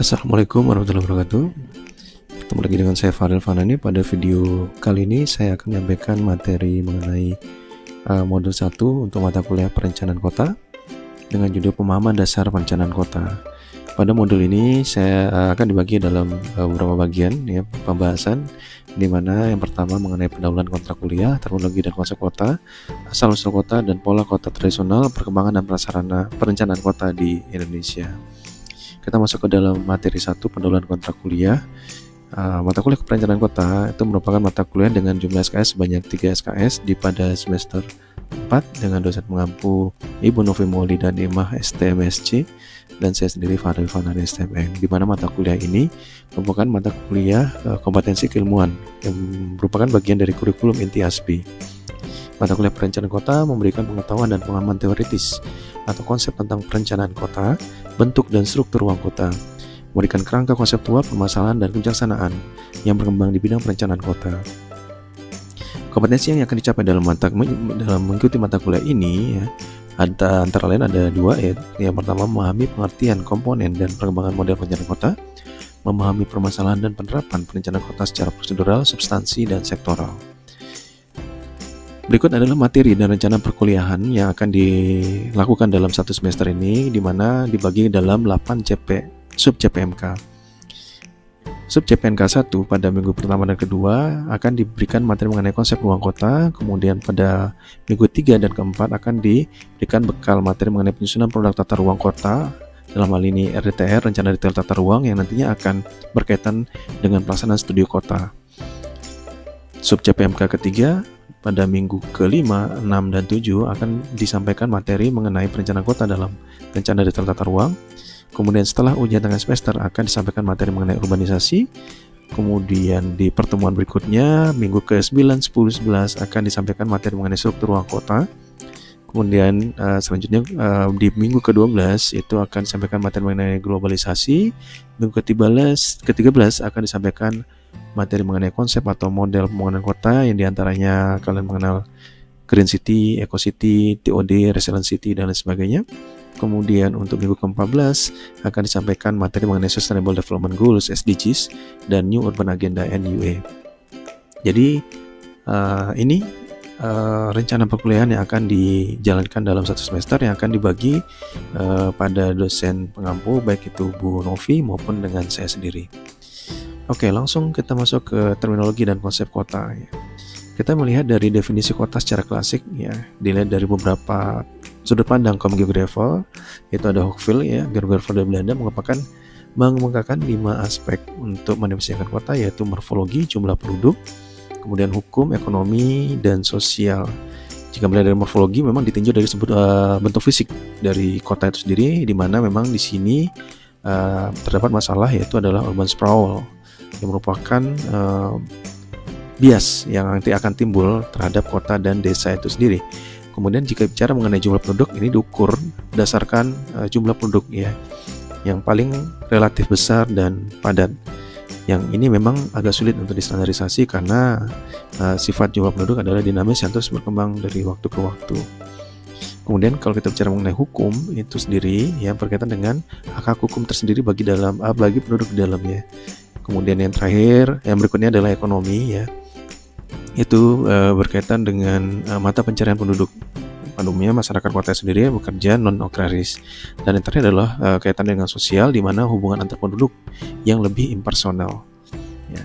Assalamualaikum warahmatullahi wabarakatuh. Ketemu lagi dengan saya Fadil Fanani. Pada video kali ini saya akan menyampaikan materi mengenai modul 1 untuk mata kuliah perencanaan kota dengan judul pemahaman dasar perencanaan kota. Pada modul ini saya akan dibagi dalam beberapa bagian ya, pembahasan, di mana yang pertama mengenai pendahuluan kontrak kuliah, terminologi dan konsep kota, asal-usul kota dan pola kota tradisional, perkembangan dan prasarana perencanaan kota di Indonesia. Kita masuk ke dalam materi 1, pendahuluan kontrak kuliah. Mata kuliah perencanaan kota itu merupakan mata kuliah dengan jumlah SKS sebanyak 3 SKS pada semester 4 dengan dosen pengampu Ibu Novi Moli dan Imah STMSC dan saya sendiri Fadil Fanani STMM, di mana mata kuliah ini merupakan mata kuliah kompetensi keilmuan yang merupakan bagian dari kurikulum inti ASPI. Mata kuliah perencanaan kota memberikan pengetahuan dan pengalaman teoritis atau konsep tentang perencanaan kota, bentuk dan struktur ruang kota, memberikan kerangka konseptual permasalahan dan kebijaksanaan yang berkembang di bidang perencanaan kota. Kompetensi yang akan dicapai dalam mengikuti mata kuliah ini ya, antara lain ada dua ya. Yang pertama, memahami pengertian komponen dan perkembangan model perencanaan kota, memahami permasalahan dan penerapan perencanaan kota secara prosedural, substansi, dan sektoral. Berikut adalah materi dan rencana perkuliahan yang akan dilakukan dalam satu semester ini, di mana dibagi dalam 8 sub CPMK. Sub CPNK 1 pada minggu pertama dan kedua akan diberikan materi mengenai konsep ruang kota, kemudian pada minggu 3 dan keempat akan diberikan bekal materi mengenai penyusunan produk tata ruang kota, dalam hal ini RDTR, rencana detail tata ruang, yang nantinya akan berkaitan dengan pelaksanaan studi kota. Sub CPMK ketiga pada minggu ke-5, 6, dan 7 akan disampaikan materi mengenai perencanaan kota dalam rencana detail tata ruang. Kemudian setelah ujian tengah semester akan disampaikan materi mengenai urbanisasi. Kemudian di pertemuan berikutnya, minggu ke-9, 10, 11 akan disampaikan materi mengenai struktur ruang kota. Kemudian selanjutnya di minggu ke-12 itu akan disampaikan materi mengenai globalisasi. Minggu ke-13 akan disampaikan materi mengenai konsep atau model pembangunan kota, yang diantaranya kalian mengenal Green City, Eco City, TOD, Resilient City, dan lain sebagainya. Kemudian untuk minggu ke-14 akan disampaikan materi mengenai Sustainable Development Goals, SDGs, dan New Urban Agenda, NUA. Jadi ini rencana perkuliahan yang akan dijalankan dalam satu semester, yang akan dibagi pada dosen pengampu, baik itu Bu Novi maupun dengan saya sendiri. Oke, langsung kita masuk ke terminologi dan konsep kota ya. Kita melihat dari definisi kota secara klasik ya, dilihat dari beberapa sudut pandang kaum geografer, yaitu ada Hochschild ya, geografer dari Belanda, mengemukakan 5 aspek untuk mendefinisikan kota, yaitu morfologi, jumlah penduduk, kemudian hukum, ekonomi, dan sosial. Jika melihat dari morfologi, memang ditinjau dari bentuk fisik dari kota itu sendiri, di mana memang di sini terdapat masalah, yaitu adalah urban sprawl, yang merupakan bias yang nanti akan timbul terhadap kota dan desa itu sendiri. Kemudian jika bicara mengenai jumlah penduduk, ini diukur berdasarkan jumlah penduduk ya, yang paling relatif besar dan padat. Yang ini memang agak sulit untuk distandarisasi karena sifat jumlah penduduk adalah dinamis yang terus berkembang dari waktu ke waktu. Kemudian kalau kita bicara mengenai hukum itu sendiri, yang berkaitan dengan hak hukum tersendiri bagi penduduk di dalamnya. Kemudian yang terakhir, yang berikutnya adalah ekonomi ya. Itu berkaitan dengan mata pencarian penduduk. Umumnya masyarakat kota sendiri bekerja non-agraris. Dan yang terakhir adalah kaitan dengan sosial, di mana hubungan antar penduduk yang lebih impersonal. Ya.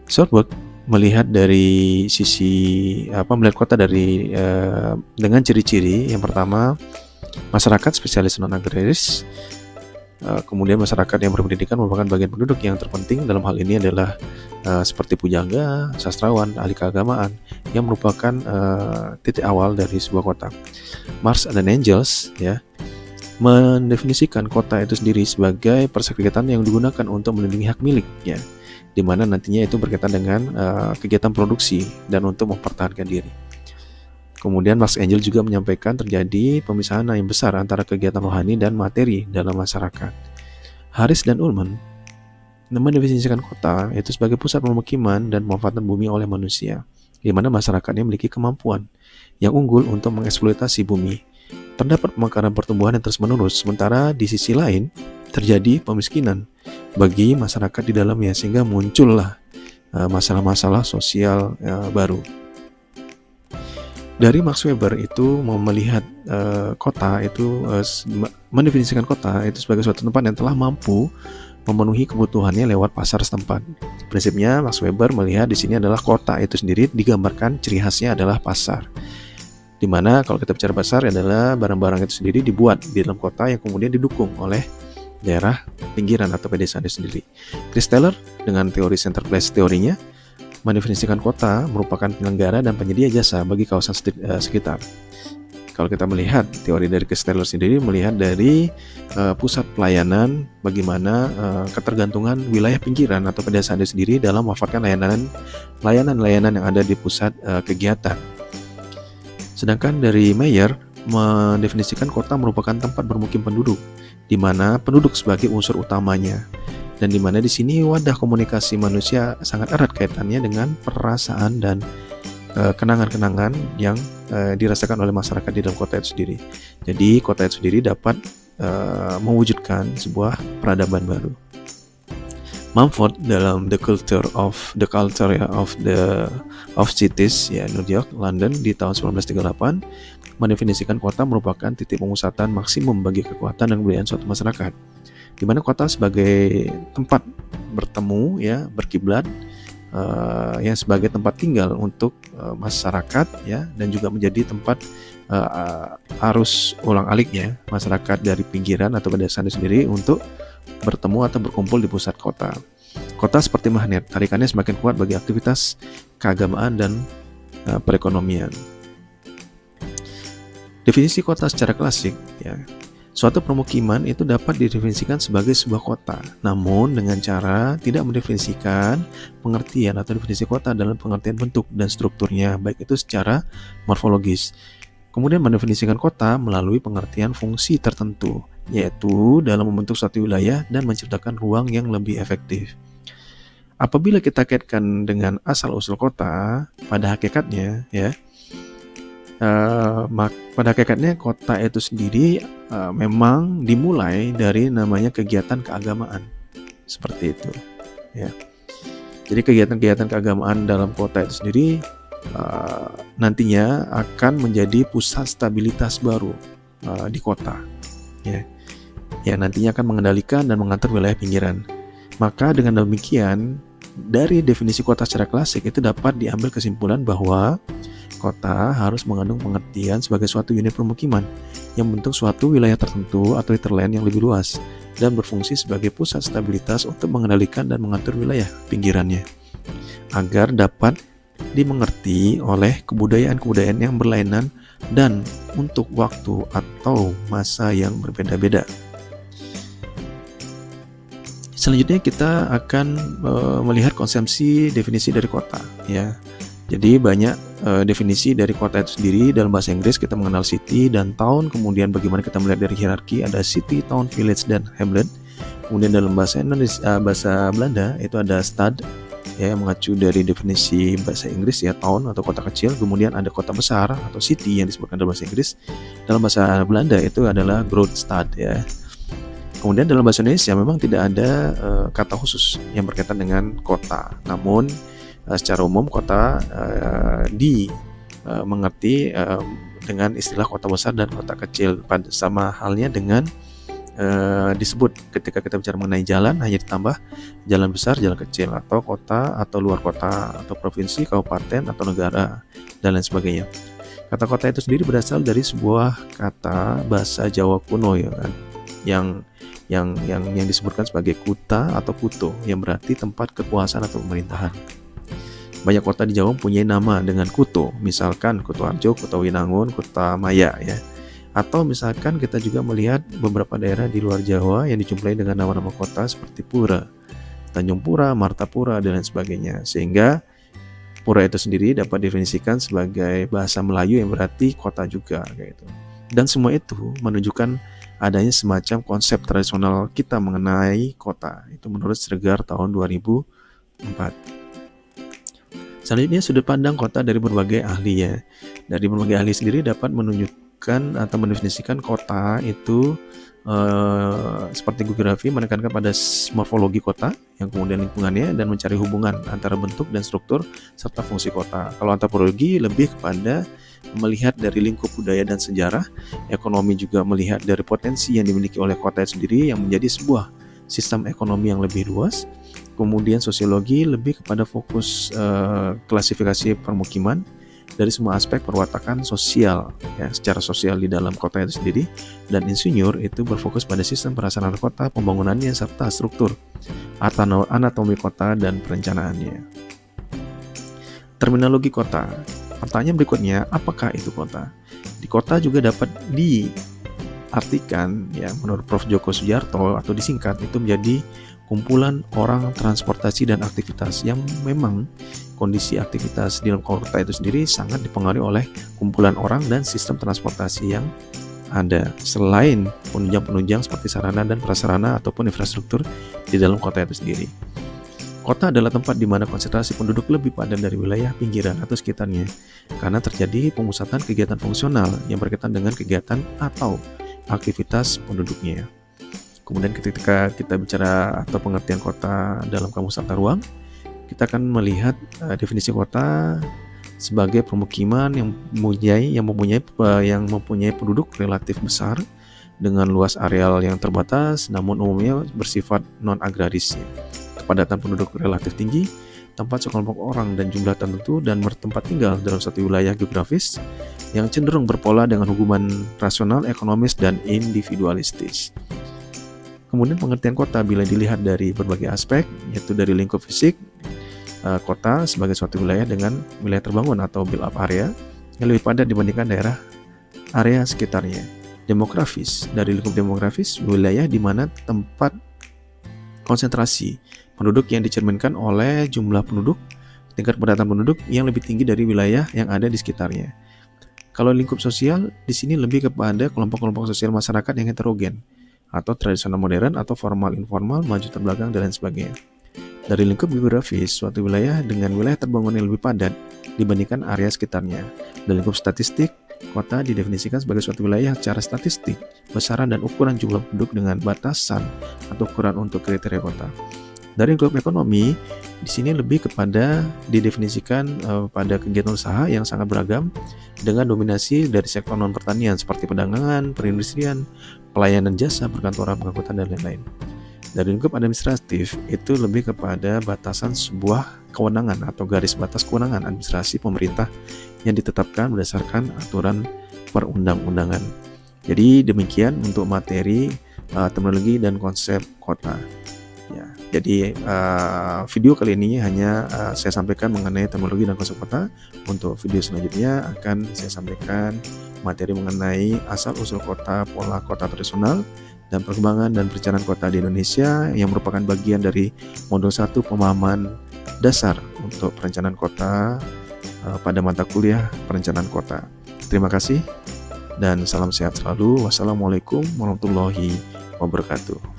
Southworth melihat dari sisi melihat kota dari dengan ciri-ciri. Yang pertama, masyarakat spesialis non-agraris. Kemudian masyarakat yang berpendidikan merupakan bagian penduduk yang terpenting. Dalam hal ini adalah seperti pujangga, sastrawan, ahli keagamaan, yang merupakan titik awal dari sebuah kota. Marx dan Engels ya mendefinisikan kota itu sendiri sebagai perserikatan yang digunakan untuk melindungi hak milik ya, di mana nantinya itu berkaitan dengan kegiatan produksi dan untuk mempertahankan diri. Kemudian Marx Engels juga menyampaikan terjadi pemisahan yang besar antara kegiatan rohani dan materi dalam masyarakat. Harris dan Ullman mendefinisikan kota itu sebagai pusat pemukiman dan pemanfaatan bumi oleh manusia, di mana masyarakatnya memiliki kemampuan yang unggul untuk mengeksploitasi bumi. Terdapat pemekaran pertumbuhan yang terus menerus, sementara di sisi lain terjadi pemiskinan bagi masyarakat di dalamnya, sehingga muncullah masalah-masalah sosial baru. Dari Max Weber itu mau melihat kota itu mendefinisikan kota itu sebagai suatu tempat yang telah mampu memenuhi kebutuhannya lewat pasar setempat. Prinsipnya Max Weber melihat di sini adalah kota itu sendiri digambarkan ciri khasnya adalah pasar. Dimana kalau kita bicara pasar adalah barang-barang itu sendiri dibuat di dalam kota yang kemudian didukung oleh daerah pinggiran atau pedesaan itu sendiri. Chris Taylor dengan teori center place teorinya mendefinisikan kota merupakan penyelenggara dan penyedia jasa bagi kawasan sekitar. Kalau kita melihat teori dari Chris Taylor sendiri melihat dari pusat pelayanan, bagaimana ketergantungan wilayah pinggiran atau pedesaan itu sendiri dalam memanfaatkan layanan yang ada di pusat kegiatan. Sedangkan dari Meyer mendefinisikan kota merupakan tempat bermukim penduduk, di mana penduduk sebagai unsur utamanya. Dan di mana di sini wadah komunikasi manusia sangat erat kaitannya dengan perasaan dan kenangan-kenangan yang dirasakan oleh masyarakat di dalam kota itu sendiri. Jadi kota itu sendiri dapat mewujudkan sebuah peradaban baru. Mumford dalam The Culture of Cities, New York, London di tahun 1938 mendefinisikan kota merupakan titik pemusatan maksimum bagi kekuatan dan kebudayaan suatu masyarakat, di mana kota sebagai tempat bertemu, berkiblat, sebagai tempat tinggal untuk masyarakat, dan juga menjadi tempat arus ulang-alik masyarakat dari pinggiran atau pedesaan sendiri untuk bertemu atau berkumpul di pusat kota. Kota seperti magnet, tarikannya semakin kuat bagi aktivitas keagamaan dan perekonomian. Definisi kota secara klasik, suatu permukiman itu dapat didefinisikan sebagai sebuah kota, namun dengan cara tidak mendefinisikan pengertian atau definisi kota dalam pengertian bentuk dan strukturnya, baik itu secara morfologis. Kemudian mendefinisikan kota melalui pengertian fungsi tertentu, yaitu dalam membentuk suatu wilayah dan menciptakan ruang yang lebih efektif. Apabila kita kaitkan dengan asal-usul kota, pada hakikatnya kota itu sendiri memang dimulai dari namanya kegiatan keagamaan, seperti itu. Jadi kegiatan-kegiatan keagamaan dalam kota itu sendiri nantinya akan menjadi pusat stabilitas baru di kota. Nantinya akan mengendalikan dan mengatur wilayah pinggiran. Maka dengan demikian, dari definisi kota secara klasik itu dapat diambil kesimpulan bahwa kota harus mengandung pengertian sebagai suatu unit permukiman yang membentuk suatu wilayah tertentu atau hinterland yang lebih luas dan berfungsi sebagai pusat stabilitas untuk mengendalikan dan mengatur wilayah pinggirannya agar dapat dimengerti oleh kebudayaan-kebudayaan yang berlainan dan untuk waktu atau masa yang berbeda-beda. Selanjutnya kita akan melihat konsepsi definisi dari kota, Jadi banyak definisi dari kota itu sendiri. Dalam bahasa Inggris kita mengenal city dan town. Kemudian bagaimana kita melihat dari hierarki, ada city, town, village, dan hamlet. Kemudian dalam bahasa Belanda itu ada stad, yang mengacu dari definisi bahasa Inggris, town atau kota kecil. Kemudian ada kota besar atau city yang disebutkan dalam bahasa Inggris. Dalam bahasa Belanda itu adalah grootstad, Kemudian dalam bahasa Indonesia memang tidak ada kata khusus yang berkaitan dengan kota. Namun secara umum kota dimengerti dengan istilah kota besar dan kota kecil. Sama halnya dengan disebut ketika kita bicara mengenai jalan, hanya ditambah jalan besar, jalan kecil, atau kota atau luar kota, atau provinsi, kabupaten atau negara, dan lain sebagainya. Kata kota itu sendiri berasal dari sebuah kata bahasa Jawa kuno, yang disebutkan sebagai kuta atau kuto, yang berarti tempat kekuasaan atau pemerintahan. Banyak kota di Jawa mempunyai nama dengan kuto, misalkan Kutoarjo, Kutowinangun, Kutamaya, Atau misalkan kita juga melihat beberapa daerah di luar Jawa yang dijumpai dengan nama-nama kota seperti Pura, Tanjung Pura, Martapura, dan lain sebagainya. Sehingga Pura itu sendiri dapat definisikan sebagai bahasa Melayu yang berarti kota juga, kayak gitu. Dan semua itu menunjukkan adanya semacam konsep tradisional kita mengenai kota. Itu menurut Sregar tahun 2004. Selanjutnya sudut pandang kota dari berbagai ahli, Dari berbagai ahli sendiri dapat menunjukkan atau mendefinisikan kota itu seperti geografi menekankan pada morfologi kota yang kemudian lingkungannya dan mencari hubungan antara bentuk dan struktur serta fungsi kota. Kalau antropologi lebih kepada melihat dari lingkup budaya dan sejarah, ekonomi juga melihat dari potensi yang dimiliki oleh kota itu sendiri yang menjadi sebuah sistem ekonomi yang lebih luas. Kemudian sosiologi lebih kepada fokus klasifikasi permukiman dari semua aspek perwatakan sosial, ya, secara sosial di dalam kota itu sendiri. Dan insinyur itu berfokus pada sistem perasaan kota, pembangunannya serta struktur anatomi kota dan perencanaannya. Terminologi kota. Pertanyaan berikutnya, apakah itu kota? Di kota juga dapat diartikan, ya, menurut Prof. Djoko Sugiarto atau disingkat itu menjadi kumpulan orang, transportasi dan aktivitas yang memang kondisi aktivitas di dalam kota itu sendiri sangat dipengaruhi oleh kumpulan orang dan sistem transportasi yang ada, selain penunjang-penunjang seperti sarana dan prasarana ataupun infrastruktur di dalam kota itu sendiri. Kota adalah tempat di mana konsentrasi penduduk lebih padat dari wilayah pinggiran atau sekitarnya, karena terjadi pemusatan kegiatan fungsional yang berkaitan dengan kegiatan atau aktivitas penduduknya. Kemudian ketika kita bicara atau pengertian kota dalam kamus tata ruang, kita akan melihat definisi kota sebagai permukiman yang mempunyai penduduk relatif besar dengan luas areal yang terbatas, namun umumnya bersifat non-agraris. Kepadatan penduduk relatif tinggi, tempat sekelompok orang dan jumlah tertentu dan bertempat tinggal dalam satu wilayah geografis yang cenderung berpola dengan hubungan rasional, ekonomis, dan individualistis. Kemudian pengertian kota bila dilihat dari berbagai aspek, yaitu dari lingkup fisik, kota sebagai suatu wilayah dengan wilayah terbangun atau build-up area yang lebih padat dibandingkan daerah area sekitarnya. Demografis, dari lingkup demografis, wilayah di mana tempat konsentrasi penduduk yang dicerminkan oleh jumlah penduduk, tingkat kepadatan penduduk yang lebih tinggi dari wilayah yang ada di sekitarnya. Kalau lingkup sosial, di sini lebih kepada kelompok-kelompok sosial masyarakat yang heterogen, atau tradisional modern, atau formal informal, maju terbelakang, dan lain sebagainya. Dari lingkup geografis, suatu wilayah dengan wilayah terbangun yang lebih padat dibandingkan area sekitarnya. Dari lingkup statistik, kota didefinisikan sebagai suatu wilayah secara statistik, besaran dan ukuran jumlah penduduk dengan batasan atau ukuran untuk kriteria kota. Dari lingkup ekonomi, di sini lebih kepada didefinisikan pada kegiatan usaha yang sangat beragam dengan dominasi dari sektor non pertanian seperti perdagangan, perindustrian, pelayanan jasa, perkantoran, pengangkutan, dan lain-lain. Dari lingkup administratif, itu lebih kepada batasan sebuah kewenangan atau garis batas kewenangan administrasi pemerintah yang ditetapkan berdasarkan aturan perundang-undangan. Jadi demikian untuk materi terminologi dan konsep kota. Ya, jadi video kali ini hanya saya sampaikan mengenai terminologi dan konsep kota. Untuk video selanjutnya akan saya sampaikan materi mengenai asal-usul kota, pola kota tradisional, dan perkembangan dan perencanaan kota di Indonesia yang merupakan bagian dari modul 1 pemahaman dasar untuk perencanaan kota pada mata kuliah perencanaan kota. Terima kasih dan salam sehat selalu. Wassalamualaikum warahmatullahi wabarakatuh.